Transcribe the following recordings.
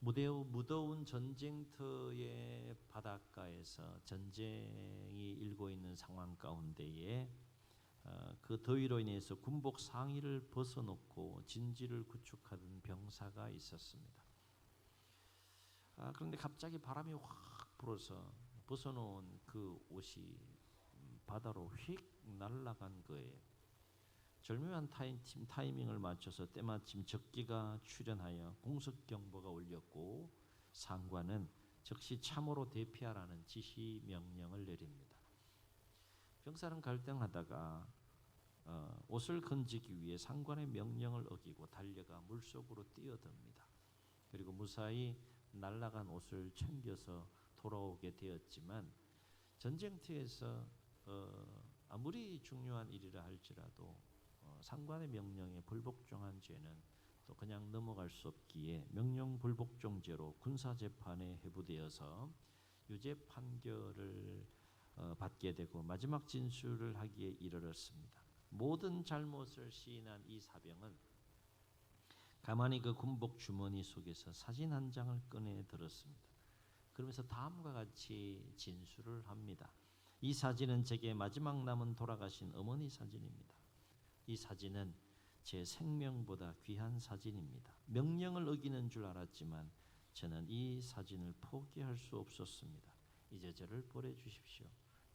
무더운 전쟁터의 바닷가에서 전쟁이 일고 있는 상황 가운데에 그 더위로 인해서 군복 상의를 벗어놓고 진지를 구축하던 병사가 있었습니다. 그런데 갑자기 바람이 확 불어서 벗어놓은 그 옷이 바다로 휙 날아간 거예요. 절묘한 타이밍을 맞춰서 때마침 적기가 출현하여 공습경보가 울렸고 상관은 즉시 참호로 대피하라는 지시 명령을 내립니다. 병사는 갈등하다가 옷을 건지기 위해 상관의 명령을 어기고 달려가 물속으로 뛰어듭니다. 그리고 무사히 날아간 옷을 챙겨서 돌아오게 되었지만 전쟁터에서 아무리 중요한 일이라 할지라도 상관의 명령에 불복종한 죄는 또 그냥 넘어갈 수 없기에 명령 불복종죄로 군사재판에 회부되어서 유죄 판결을 받게 되고 마지막 진술을 하기에 이르렀습니다. 모든 잘못을 시인한 이 사병은 가만히 그 군복 주머니 속에서 사진 한 장을 꺼내 들었습니다. 그러면서 다음과 같이 진술을 합니다. 이 사진은 제게 마지막 남은 돌아가신 어머니 사진입니다. 이 사진은 제 생명보다 귀한 사진입니다. 명령을 어기는 줄 알았지만 저는 이 사진을 포기할 수 없었습니다. 이제 저를 보내주십시오.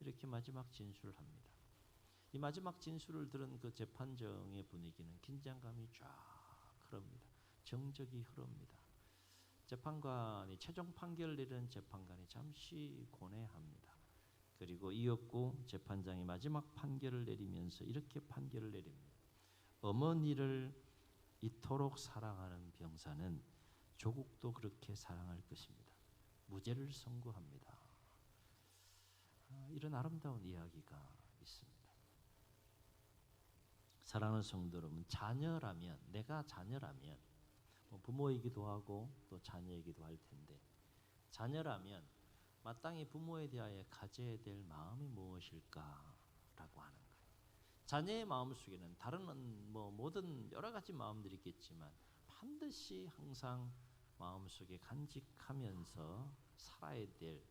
이렇게 마지막 진술을 합니다. 이 마지막 진술을 들은 그 재판정의 분위기는 긴장감이 쫙 흐릅니다. 정적이 흐릅니다. 재판관이 최종 판결을 내리는 재판관이 잠시 고뇌합니다. 그리고 이었고 재판장이 마지막 판결을 내리면서 이렇게 판결을 내립니다. 어머니를 이토록 사랑하는 병사는 조국도 그렇게 사랑할 것입니다. 무죄를 선고합니다. 이런 아름다운 이야기가 있습니다. 사랑하는 성도 여러분, 자녀라면, 내가 자녀라면 부모이기도 하고 또 자녀이기도 할 텐데, 자녀라면 마땅히 부모에 대하여 가져야 될 마음이 무엇일까라고 하는 거예요. 자녀의 마음속에는 다른 모든 여러 가지 마음들이 있겠지만 반드시 항상 마음속에 간직하면서 살아야 될,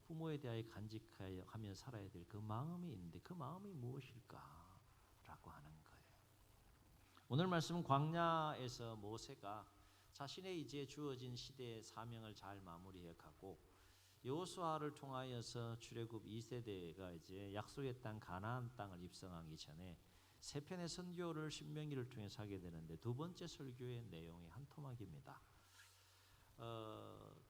부모에 대하여 간직하며 살아야 될 그 마음이 있는데 그 마음이 무엇일까라고 하는 거예요. 오늘 말씀은 광야에서 모세가 자신의 이제 주어진 시대의 사명을 잘 마무리해 가고 여호수아를 통하여서 출애굽 2세대가 이제 약속의 땅 가나안 땅을 입성하기 전에 세 편의 선교를 신명기를 통해서 하게 되는데 두 번째 설교의 내용이 한 토막입니다.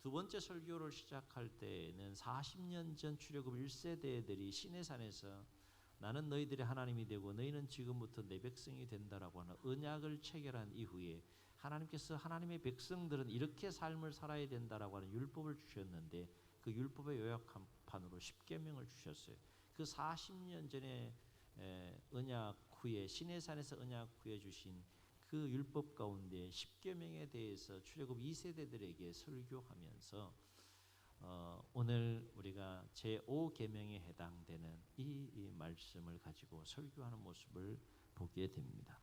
두 번째 설교를 시작할 때는 40년 전 출애굽 1세대들이 시내산에서 나는 너희들의 하나님이 되고 너희는 지금부터 내 백성이 된다라고 하는 언약을 체결한 이후에 하나님께서 하나님의 백성들은 이렇게 삶을 살아야 된다라고 하는 율법을 주셨는데 그 율법의 요약판으로 십계명을 주셨어요. 그 40년 전에 언약 후에 시내산에서 언약 후에 주신 그 율법 가운데 십계명에 대해서 출애굽 2세대들에게 설교하면서 오늘 우리가 제5계명에 해당되는 이 말씀을 가지고 설교하는 모습을 보게 됩니다.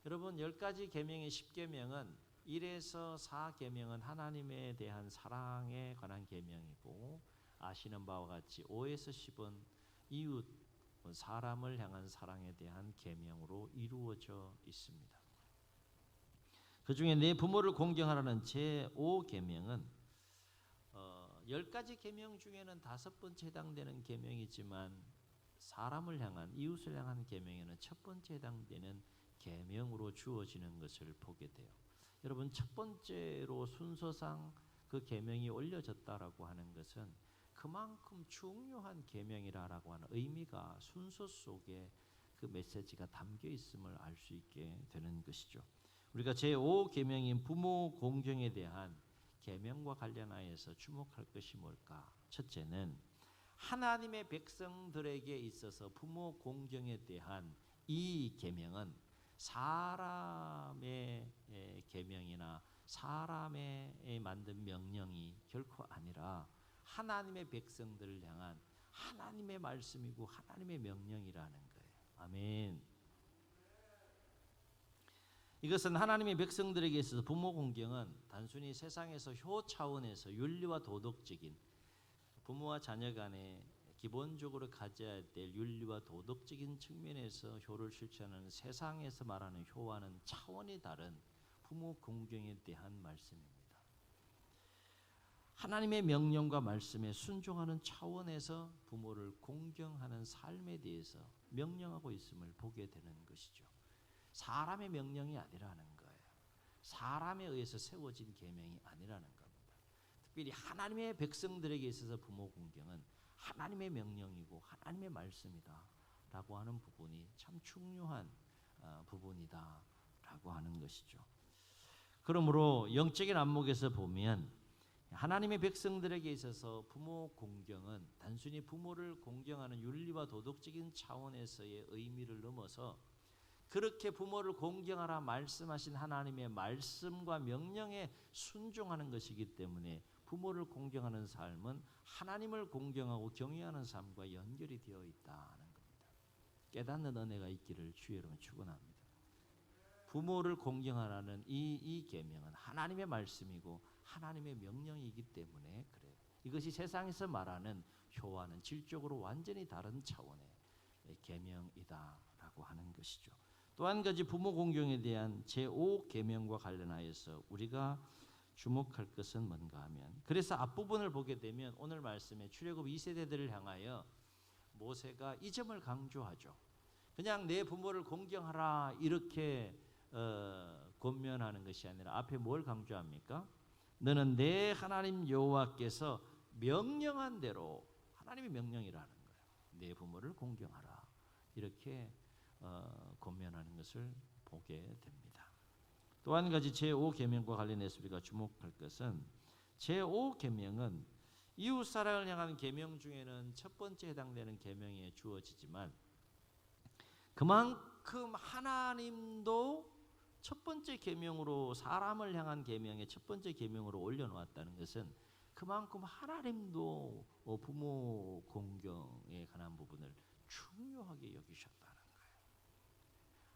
여러분, 10가지 계명의 10계명은 1에서 4계명은 하나님에 대한 사랑에 관한 계명이고, 아시는 바와 같이 5에서 10은 이웃 사람을 향한 사랑에 대한 계명으로 이루어져 있습니다. 그 중에 내 부모를 공경하라는 제5계명은 10가지 계명 중에는 5번째 해당되는 계명이지만 사람을 향한, 이웃을 향한 계명에는 첫 번째 해당되는 계명으로 주어지는 것을 보게 돼요. 여러분, 첫 번째로 순서상 그 계명이 올려졌다라고 하는 것은 그만큼 중요한 계명이라고 하는 의미가 순서 속에 그 메시지가 담겨 있음을 알 수 있게 되는 것이죠. 우리가 제5계명인 부모 공경에 대한 계명과 관련하여서 주목할 것이 뭘까? 첫째는 하나님의 백성들에게 있어서 부모 공경에 대한 이 계명은 사람의 계명이나 사람의 만든 명령이 결코 아니라 하나님의 백성들을 향한 하나님의 말씀이고 하나님의 명령이라는 거예요. 아멘. 이것은 하나님의 백성들에게 있어서 부모 공경은 단순히 세상에서 효 차원에서 윤리와 도덕적인 부모와 자녀 간에 기본적으로 가져야 될 윤리와 도덕적인 측면에서 효를 실천하는 세상에서 말하는 효와는 차원이 다른 부모 공경에 대한 말씀입니다. 하나님의 명령과 말씀에 순종하는 차원에서 부모를 공경하는 삶에 대해서 명령하고 있음을 보게 되는 것이죠. 사람의 명령이 아니라는 거예요. 사람에 의해서 세워진 계명이 아니라는 겁니다. 특별히 하나님의 백성들에게 있어서 부모 공경은 하나님의 명령이고 하나님의 말씀이다라고 하는 부분이 참 중요한 부분이다라고 하는 것이죠. 그러므로 영적인 안목에서 보면 하나님의 백성들에게 있어서 부모 공경은 단순히 부모를 공경하는 윤리와 도덕적인 차원에서의 의미를 넘어서 그렇게 부모를 공경하라 말씀하신 하나님의 말씀과 명령에 순종하는 것이기 때문에 부모를 공경하는 삶은 하나님을 공경하고 경외하는 삶과 연결이 되어 있다는 겁니다. 깨닫는 은혜가 있기를 주의 이름으로 축원합니다. 부모를 공경하라는 이 계명은 하나님의 말씀이고 하나님의 명령이기 때문에 그래요. 이것이 세상에서 말하는 효와는 질적으로 완전히 다른 차원의 계명이다라고 하는 것이죠. 또 한 가지 부모 공경에 대한 제5계명과 관련하여서 우리가 주목할 것은 뭔가 하면, 그래서 앞부분을 보게 되면 오늘 말씀에 출애굽 2세대들을 향하여 모세가 이 점을 강조하죠. 그냥 내 부모를 공경하라 이렇게 권면하는 것이 아니라 앞에 뭘 강조합니까? 너는 내 하나님 여호와께서 명령한 대로, 하나님의 명령이라는 거예요. 내 부모를 공경하라 이렇게 권면하는 것을 보게 됩니다. 또 한 가지 제5계명과 관련해서 우리가 주목할 것은 제5계명은 이웃사랑을 향한 계명 중에는 첫 번째 해당되는 계명에 주어지지만 그만큼 하나님도 첫 번째 계명으로 사람을 향한 계명의 첫 번째 계명으로 올려놓았다는 것은 그만큼 하나님도 부모 공경에 관한 부분을 중요하게 여기셨다는 거예요.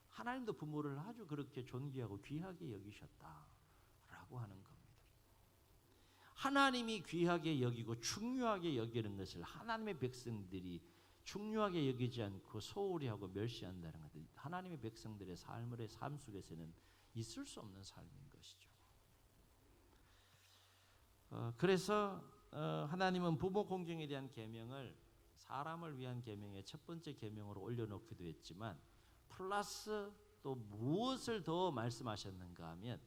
하나님도 부모를 아주 그렇게 존귀하고 귀하게 여기셨다라고 하는 겁니다. 하나님이 귀하게 여기고 중요하게 여기는 것을 하나님의 백성들이 중요하게 여기지 않고 소홀히 하고 멸시한다는 것은 하나님의 백성들의 삶 속에서는 있을 수 없는 삶인 것이죠. 그래서 하나님은 부모 공경에 대한 계명을 사람을 위한 계명의 첫 번째 계명으로 올려놓기도 했지만 플러스 또 무엇을 더 말씀하셨는가 하면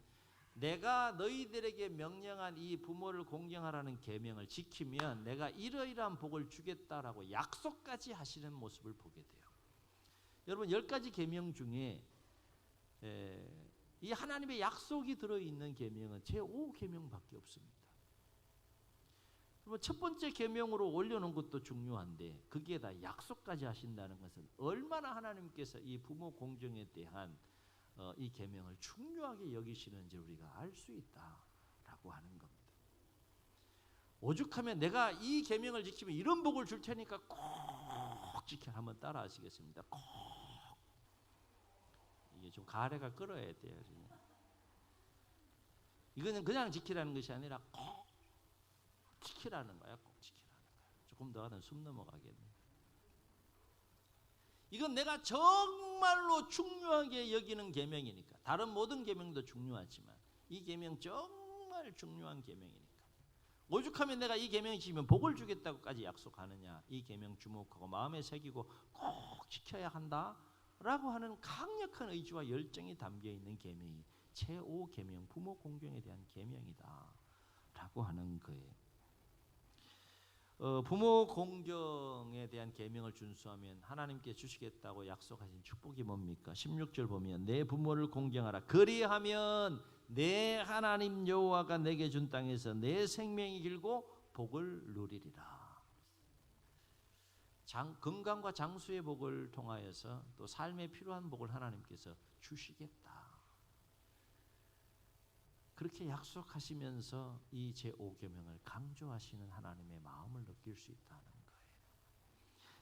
내가 너희들에게 명령한 이 부모를 공경하라는 계명을 지키면 내가 이러이러한 복을 주겠다라고 약속까지 하시는 모습을 보게 돼요. 여러분 10가지 계명 중에 이 하나님의 약속이 들어있는 계명은 제5계명밖에 없습니다. 첫 번째 계명으로 올려놓은 것도 중요한데 거기에 다 약속까지 하신다는 것은 얼마나 하나님께서 이 부모 공경에 대한 이 계명을 중요하게 여기시는지 우리가 알 수 있다라고 하는 겁니다. 오죽하면 내가 이 계명을 지키면 이런 복을 줄 테니까 꼭 지켜라. 한번 따라 하시겠습니다. 꼭. 이게 좀 가래가 끓어야 돼요. 이거는 그냥 지키라는 것이 아니라 꼭 지키라는 거야. 꼭 지키라는 거야. 조금 더 하면 숨 넘어가겠네. 이건 내가 정말로 중요하게 여기는 계명이니까. 다른 모든 계명도 중요하지만 이 계명 정말 중요한 계명이니까. 오죽하면 내가 이 계명을 지키면 복을 주겠다고까지 약속하느냐. 이 계명 주목하고 마음에 새기고 꼭 지켜야 한다라고 하는 강력한 의지와 열정이 담겨있는 계명이 제5계명 부모 공경에 대한 계명이다라고 하는 거예요. 부모 공경에 대한 계명을 준수하면 하나님께 주시겠다고 약속하신 축복이 뭡니까? 16절 보면 내 부모를 공경하라. 그리하면 내 하나님 여호와가 내게 준 땅에서 내 생명이 길고 복을 누리리라. 건강과 장수의 복을 통하여서 또 삶에 필요한 복을 하나님께서 주시겠다. 그렇게 약속하시면서 이 제5계명을 강조하시는 하나님의 마음을 느낄 수 있다는 거예요.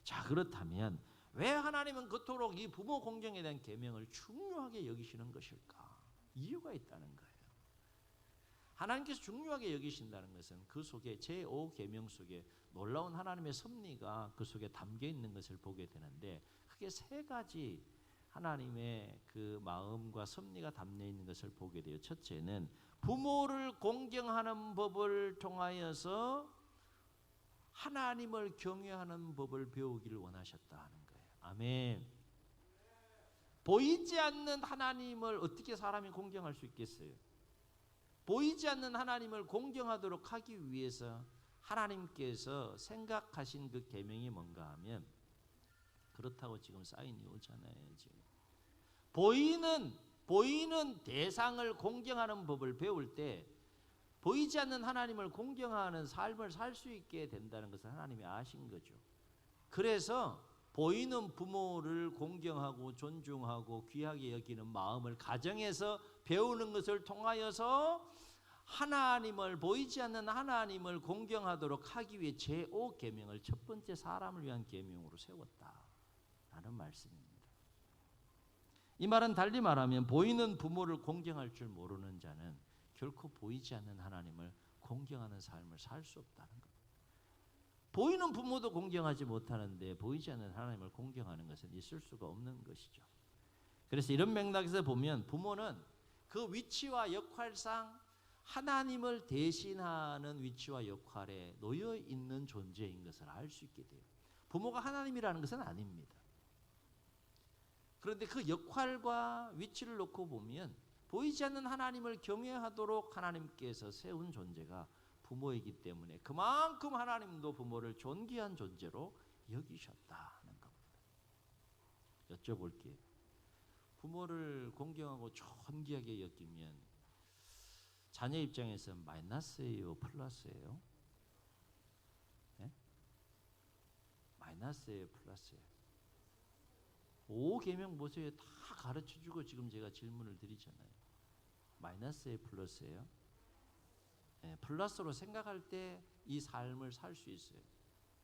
자, 그렇다면 왜 하나님은 그토록 이 부모 공경에 대한 계명을 중요하게 여기시는 것일까? 이유가 있다는 거예요. 하나님께서 중요하게 여기신다는 것은 그 속에 제5계명 속에 놀라운 하나님의 섭리가 그 속에 담겨 있는 것을 보게 되는데, 크게 세 가지 하나님의 그 마음과 섭리가 담겨 있는 것을 보게 돼요. 첫째는 부모를 공경하는 법을 통하여서 하나님을 경외하는 법을 배우기를 원하셨다 하는 거예요. 아멘. 보이지 않는 하나님을 어떻게 사람이 공경할 수 있겠어요? 보이지 않는 하나님을 공경하도록 하기 위해서 하나님께서 생각하신 그 계명이 뭔가 하면, 그렇다고 지금 사인이 오잖아요. 지금 보이는 대상을 공경하는 법을 배울 때 보이지 않는 하나님을 공경하는 삶을 살 수 있게 된다는 것을 하나님이 아신 거죠. 그래서 보이는 부모를 공경하고 존중하고 귀하게 여기는 마음을 가정에서 배우는 것을 통하여서 하나님을, 보이지 않는 하나님을 공경하도록 하기 위해 제5계명을 첫 번째 사람을 위한 계명으로 세웠다라는 말씀입니다. 이 말은 달리 말하면 보이는 부모를 공경할 줄 모르는 자는 결코 보이지 않는 하나님을 공경하는 삶을 살 수 없다는 겁니다. 보이는 부모도 공경하지 못하는데 보이지 않는 하나님을 공경하는 것은 있을 수가 없는 것이죠. 그래서 이런 맥락에서 보면 부모는 그 위치와 역할상 하나님을 대신하는 위치와 역할에 놓여 있는 존재인 것을 알 수 있게 돼요. 부모가 하나님이라는 것은 아닙니다. 그런데 그 역할과 위치를 놓고 보면 보이지 않는 하나님을 경외하도록 하나님께서 세운 존재가 부모이기 때문에 그만큼 하나님도 부모를 존귀한 존재로 여기셨다는 겁니다. 여쭤볼게요. 부모를 공경하고 존귀하게 여기면 자녀 입장에서 마이너스예요, 플러스예요? 네? 마이너스예요, 플러스예요? 5계명 보세요. 다 가르쳐주고 지금 제가 질문을 드리잖아요. 마이너스예요, 플러스예요? 네, 플러스로 생각할 때 이 삶을 살 수 있어요.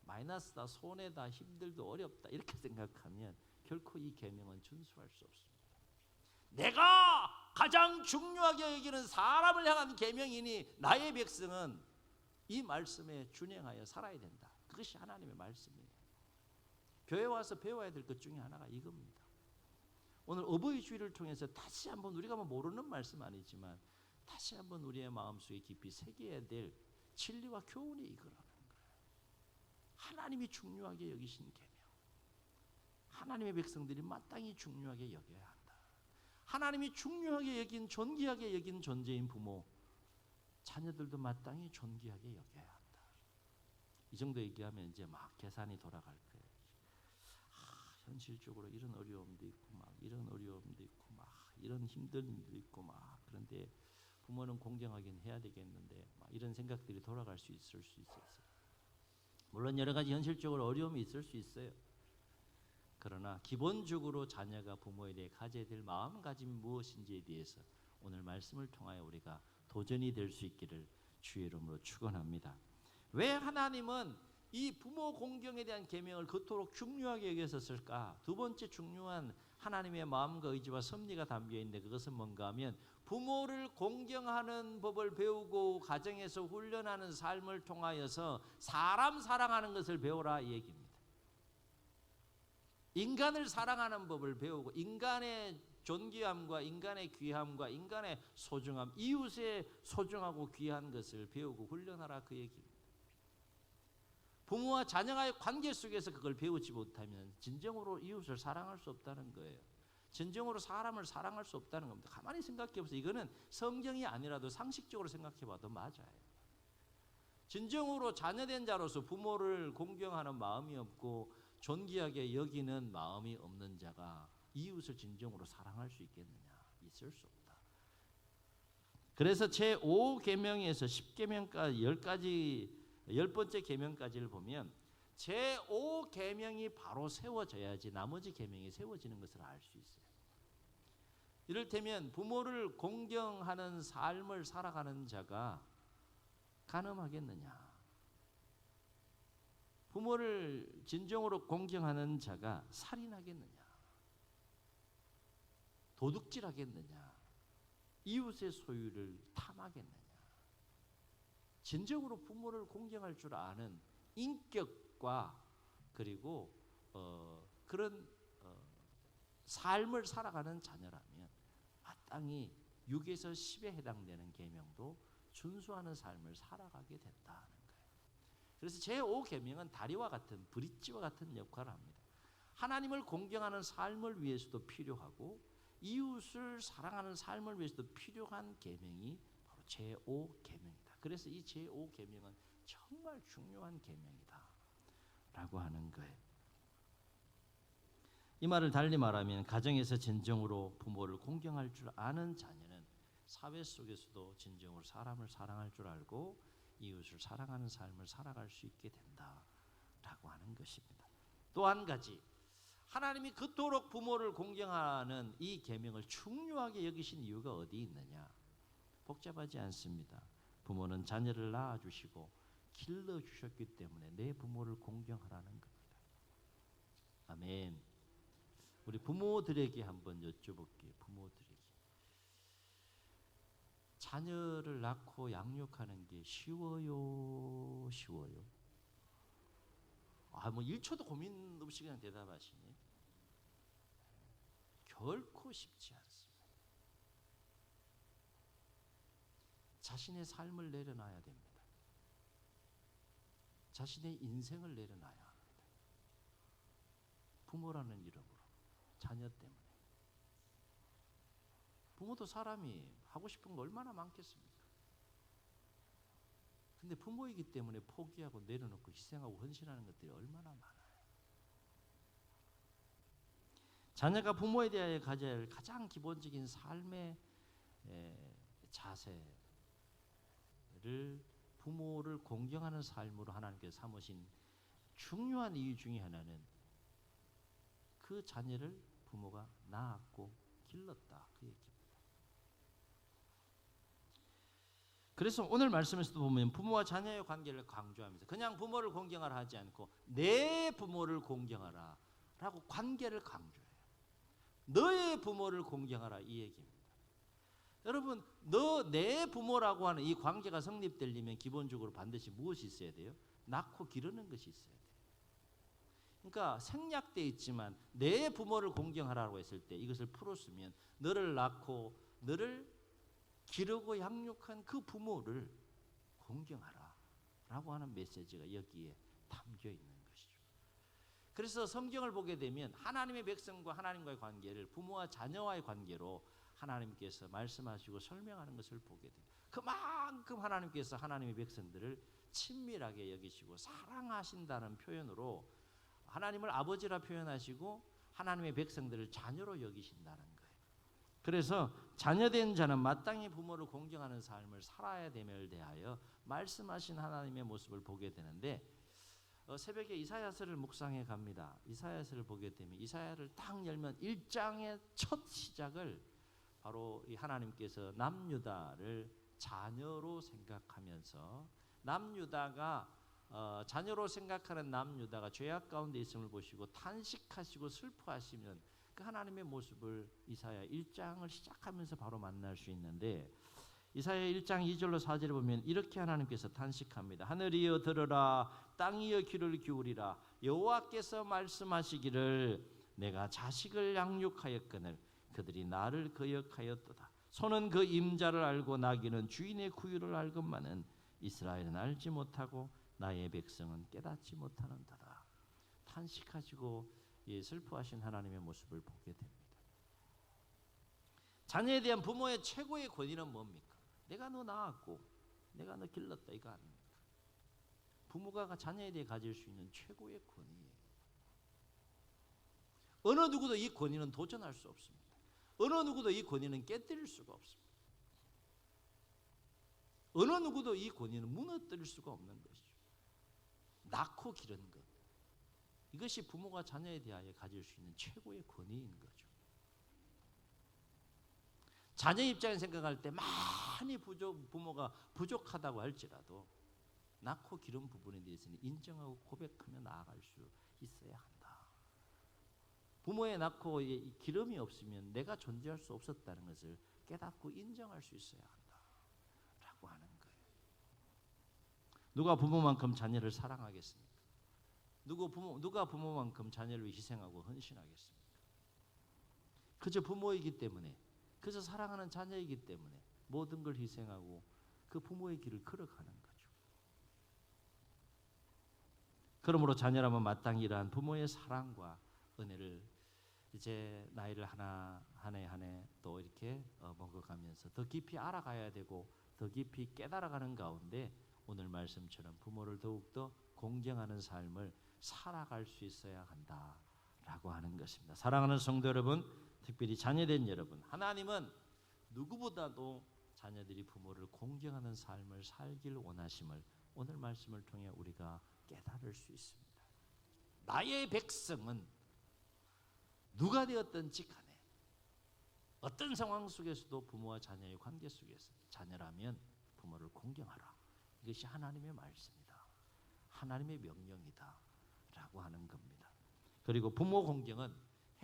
마이너스다, 손해다, 힘들다, 어렵다 이렇게 생각하면 결코 이 계명은 준수할 수 없습니다. 내가 가장 중요하게 여기는 사람을 향한 계명이니 나의 백성은 이 말씀에 준행하여 살아야 된다. 그것이 하나님의 말씀이에요. 교회 와서 배워야 될 것 중에 하나가 이겁니다. 오늘 어버이 주일을 통해서 다시 한번 우리가 모르는 말씀 아니지만 다시 한번 우리의 마음속에 깊이 새겨야 될 진리와 교훈이 이거라는 거예요. 하나님이 중요하게 여기신 계명, 하나님의 백성들이 마땅히 중요하게 여겨야 한다. 하나님이 중요하게 여긴, 존귀하게 여긴 존재인 부모, 자녀들도 마땅히 존귀하게 여겨야 한다. 이 정도 얘기하면 이제 막 계산이 돌아갈 거예요. 현실적으로 이런 어려움도 있고 막 이런 어려움도 있고 막 이런 힘든 일도 있고 막, 그런데 부모는 공경하긴 해야 되겠는데 막 이런 생각들이 돌아갈 수 있을 수 있어요. 물론 여러 가지 현실적으로 어려움이 있을 수 있어요. 그러나 기본적으로 자녀가 부모에 대해 가져야 될 마음가짐이 무엇인지에 대해서 오늘 말씀을 통하여 우리가 도전이 될 수 있기를 주의 이름으로 축원합니다. 왜 하나님은 이 부모 공경에 대한 계명을 그토록 중요하게 여겼었을까? 두 번째 중요한 하나님의 마음과 의지와 섭리가 담겨 있는데 그것은 뭔가 하면 부모를 공경하는 법을 배우고 가정에서 훈련하는 삶을 통하여서 사람 사랑하는 것을 배우라 이 얘기입니다. 인간을 사랑하는 법을 배우고 인간의 존귀함과 인간의 귀함과 인간의 소중함, 이웃의 소중하고 귀한 것을 배우고 훈련하라 그 얘기입니다. 부모와 자녀와의 관계 속에서 그걸 배우지 못하면 진정으로 이웃을 사랑할 수 없다는 거예요. 진정으로 사람을 사랑할 수 없다는 겁니다. 가만히 생각해 보세요. 이거는 성경이 아니라도 상식적으로 생각해 봐도 맞아요. 진정으로 자녀된 자로서 부모를 공경하는 마음이 없고 존귀하게 여기는 마음이 없는 자가 이웃을 진정으로 사랑할 수 있겠느냐? 있을 수 없다. 그래서 제5계명에서 10계명까지 10번째 계명까지를 보면 제5계명이 바로 세워져야지 나머지 계명이 세워지는 것을 알 수 있어요. 이를테면 부모를 공경하는 삶을 살아가는 자가 간음하겠느냐? 부모를 진정으로 공경하는 자가 살인하겠느냐? 도둑질하겠느냐? 이웃의 소유를 탐하겠느냐. 진정으로 부모를 공경할 줄 아는 인격과 그리고 그런 삶을 살아가는 자녀라면 마땅히 6에서 10에 해당되는 계명도 준수하는 삶을 살아가게 된다는 거예요. 그래서 제5계명은 다리와 같은 브릿지와 같은 역할을 합니다. 하나님을 공경하는 삶을 위해서도 필요하고 이웃을 사랑하는 삶을 위해서도 필요한 계명이 바로 제5계명이다. 그래서 이 제5계명은 정말 중요한 계명이다 라고 하는 거예요. 이 말을 달리 말하면 가정에서 진정으로 부모를 공경할 줄 아는 자녀는 사회 속에서도 진정으로 사람을 사랑할 줄 알고 이웃을 사랑하는 삶을 살아갈 수 있게 된다라고 하는 것입니다. 또 한 가지, 하나님이 그토록 부모를 공경하는 이 계명을 중요하게 여기신 이유가 어디 있느냐? 복잡하지 않습니다. 부모는 자녀를 낳아주시고 길러주셨기 때문에 내 부모를 공경하라는 겁니다. 아멘. 우리 부모들에게 한번 여쭤볼게요. 부모들에게. 자녀를 낳고 양육하는 게 쉬워요? 쉬워요? 뭐 1초도 고민 없이 그냥 대답하시네. 결코 쉽지 않습니다. 자신의 삶을 내려놔야 됩니다. 자신의 인생을 내려놔야 합니다. 부모라는 이름으로, 자녀 때문에. 부모도 사람이 하고 싶은 거 얼마나 많겠습니까? 근데 부모이기 때문에 포기하고 내려놓고 희생하고 헌신하는 것들이 얼마나 많아요. 자녀가 부모에 대하여 가져야 할 가장 기본적인 삶의 자세를 부모를 공경하는 삶으로 하나님께서 삼으신 중요한 이유 중에 하나는 그 자녀를 부모가 낳았고 길렀다, 그 얘기입니다. 그래서 오늘 말씀에서도 보면 부모와 자녀의 관계를 강조하면서 그냥 부모를 공경하라 하지 않고 내 부모를 공경하라 라고 관계를 강조해요. 너의 부모를 공경하라, 이 얘기입니다. 여러분, 내 부모라고 하는 이 관계가 성립되려면 기본적으로 반드시 무엇이 있어야 돼요? 낳고 기르는 것이 있어야 돼요. 그러니까 생략되어 있지만 내 부모를 공경하라고 했을 때 이것을 풀었으면 너를 낳고 너를 기르고 양육한 그 부모를 공경하라 라고 하는 메시지가 여기에 담겨 있는 것이죠. 그래서 성경을 보게 되면 하나님의 백성과 하나님과의 관계를 부모와 자녀와의 관계로 하나님께서 말씀하시고 설명하는 것을 보게 됩니다. 그만큼 하나님께서 하나님의 백성들을 친밀하게 여기시고 사랑하신다는 표현으로 하나님을 아버지라 표현하시고 하나님의 백성들을 자녀로 여기신다는 거예요. 그래서 자녀된 자는 마땅히 부모를 공경하는 삶을 살아야 됨을 대하여 말씀하신 하나님의 모습을 보게 되는데 새벽에 이사야서를 묵상해 갑니다. 이사야서를 보게 되면 이사야를 딱 열면 1장의 첫 시작을 바로 이 하나님께서 남유다를 자녀로 생각하면서 남유다가 자녀로 생각하는 남유다가 죄악 가운데 있음을 보시고 탄식하시고 슬퍼하시면 그 하나님의 모습을 이사야 1장을 시작하면서 바로 만날 수 있는데 이사야 1장 2절로 4절에 보면 이렇게 하나님께서 탄식합니다. 하늘이여 들으라, 땅이여 귀를 기울이라. 여호와께서 말씀하시기를 내가 자식을 양육하였거늘 그들이 나를 거역하였도다. 소는 그 임자를 알고 나귀는 주인의 구유를 알건만은 이스라엘은 알지 못하고 나의 백성은 깨닫지 못하는도다. 탄식하시고 슬퍼하신 하나님의 모습을 보게 됩니다. 자녀에 대한 부모의 최고의 권위는 뭡니까? 내가 너 낳았고 내가 너 길렀다, 이거 아닙니까? 부모가 자녀에 대해 가질 수 있는 최고의 권위예요. 어느 누구도 이 권위는 도전할 수 없습니다. 어느 누구도 이 권위는 깨뜨릴 수가 없습니다. 어느 누구도 이 권위는 무너뜨릴 수가 없는 것이죠. 낳고 기르는 것, 이것이 부모가 자녀에 대하여 가질 수 있는 최고의 권위인 거죠. 자녀 입장에 생각할 때 많이 부모가 부족하다고 할지라도 낳고 기른 부분에 대해서는 인정하고 고백하며 나아갈 수 있어야 한다. 부모의 낳고 기름이 없으면 내가 존재할 수 없었다는 것을 깨닫고 인정할 수 있어야 한다라고 하는 거예요. 누가 부모만큼 자녀를 사랑하겠습니까? 누가 부모만큼 자녀를 희생하고 헌신하겠습니까? 그저 부모이기 때문에, 그저 사랑하는 자녀이기 때문에 모든 걸 희생하고 그 부모의 길을 걸어가는 거죠. 그러므로 자녀라면 마땅히 이러한 부모의 사랑과 은혜를 이제 나이를 하나 한 해 또 이렇게 먹어가면서 더 깊이 알아가야 되고 더 깊이 깨달아가는 가운데 오늘 말씀처럼 부모를 더욱더 공경하는 삶을 살아갈 수 있어야 한다라고 하는 것입니다. 사랑하는 성도 여러분, 특별히 자녀된 여러분, 하나님은 누구보다도 자녀들이 부모를 공경하는 삶을 살길 원하심을 오늘 말씀을 통해 우리가 깨달을 수 있습니다. 나의 백성은 누가 되었든지 간에 어떤 상황 속에서도 부모와 자녀의 관계 속에서 자녀라면 부모를 공경하라. 이것이 하나님의 말씀이다. 하나님의 명령이다 라고 하는 겁니다. 그리고 부모 공경은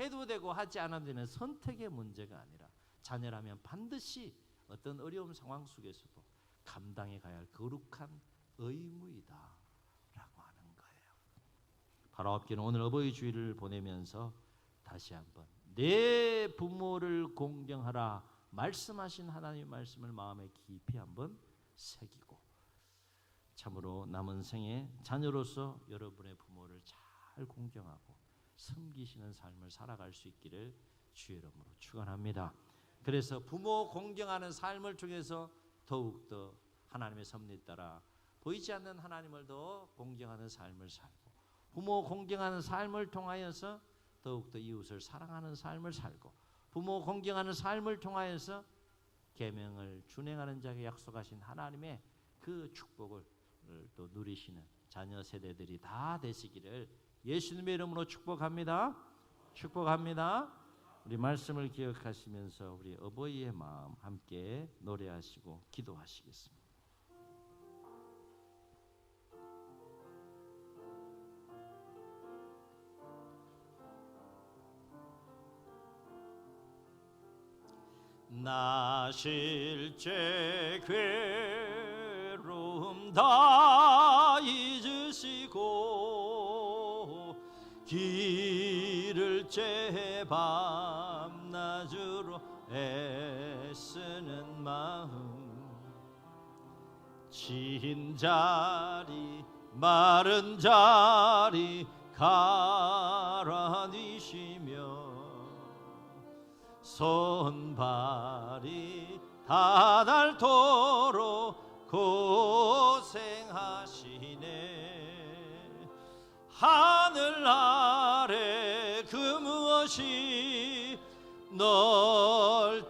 해도 되고 하지 않아도 되는 선택의 문제가 아니라 자녀라면 반드시 어떤 어려운 상황 속에서도 감당해 가야 할 거룩한 의무이다 라고 하는 거예요. 바로 앞기는 오늘 어버이 주일을 보내면서 다시 한번 내 부모를 공경하라 말씀하신 하나님의 말씀을 마음에 깊이 한번 새기고 참으로 남은 생에 자녀로서 여러분의 부모를 잘 공경하고 섬기시는 삶을 살아갈 수 있기를 주의 이름으로 축원합니다. 그래서 부모 공경하는 삶을 통해서 더욱더 하나님의 섭리에 따라 보이지 않는 하나님을 더 공경하는 삶을 살고 부모 공경하는 삶을 통하여서 더욱더 이웃을 사랑하는 삶을 살고 부모 공경하는 삶을 통하여서 계명을 준행하는 자에게 약속하신 하나님의 그 축복을 또 누리시는 자녀 세대들이 다 되시기를 예수님의 이름으로 축복합니다. 축복합니다. 우리 말씀을 기억하시면서 우리 어버이의 마음 함께 노래하시고 기도하시겠습니다. 나 실제 괴로움 다 잊으시고 길을 째 밤낮으로 애쓰는 마음 진 자리 마른 자리 가라니시며 손발이 다 닳도록 고생하시네. 하늘 아래 그 무엇이 넓다리요.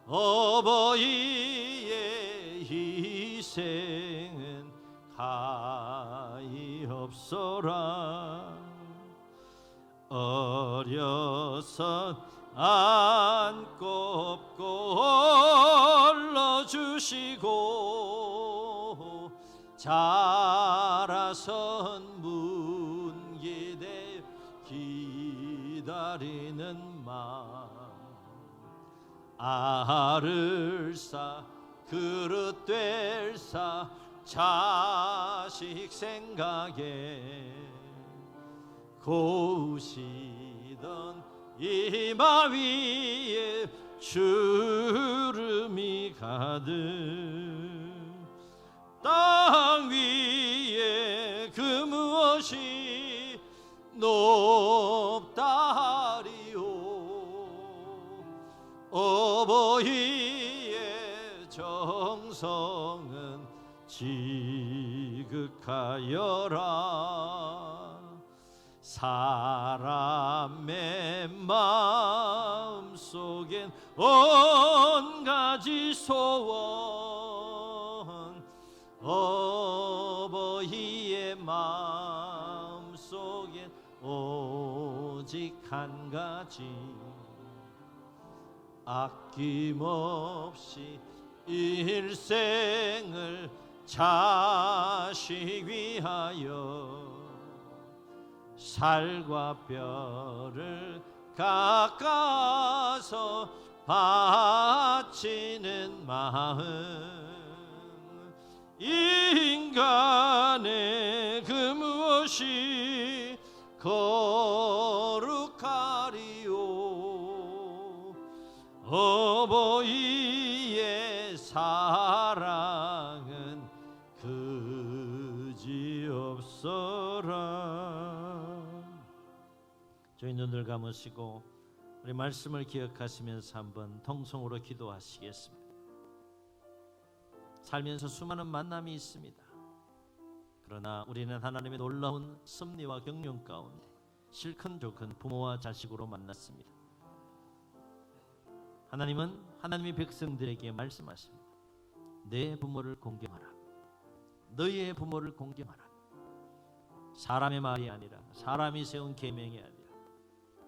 어버이의 희생은 가히 없어라. 어려서 안고 올러주시고 자라선 문기대 기다리는 마음 알을 싸 그릇 될 싸 자식 생각에 고우시던 이마 위에 주름이 가득 땅 위에 그 무엇이 높다리요. 어버이의 정성은 지극하여라. 사람의 마음속엔 온가지 소원 어버이의 마음속엔 오직 한 가지 아낌없이 일생을 자식 위하여 살과 뼈를 가까서 바치는 마음 인간의 그 무엇이 거룩하리요 어버이의 사랑은 그지없어라. 저희 눈을 감으시고 우리 말씀을 기억하시면서 한번 통성으로 기도하시겠습니다. 살면서 수많은 만남이 있습니다. 그러나 우리는 하나님의 놀라운 섭리와 경륜 가운데 실큰 좋큰 부모와 자식으로 만났습니다. 하나님은 하나님의 백성들에게 말씀하십니다. 내 부모를 공경하라. 너희의 부모를 공경하라. 사람의 말이 아니라 사람이 세운 계명이 아니라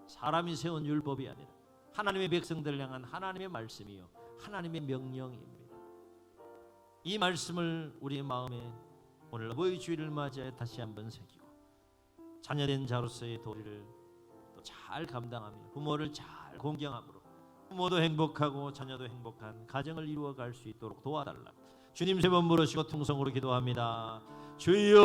사람이 세운 율법이 아니라 하나님의 백성들을 향한 하나님의 말씀이요 하나님의 명령입니다. 이 말씀을 우리의 마음에 오늘 어버이 주일을 맞이해 다시 한번 새기고 자녀된 자로서의 도리를 또 잘 감당하며 부모를 잘 공경함으로 부모도 행복하고 자녀도 행복한 가정을 이루어갈 수 있도록 도와달라고 주님 세 번 부르시고 통성으로 기도합니다. 주여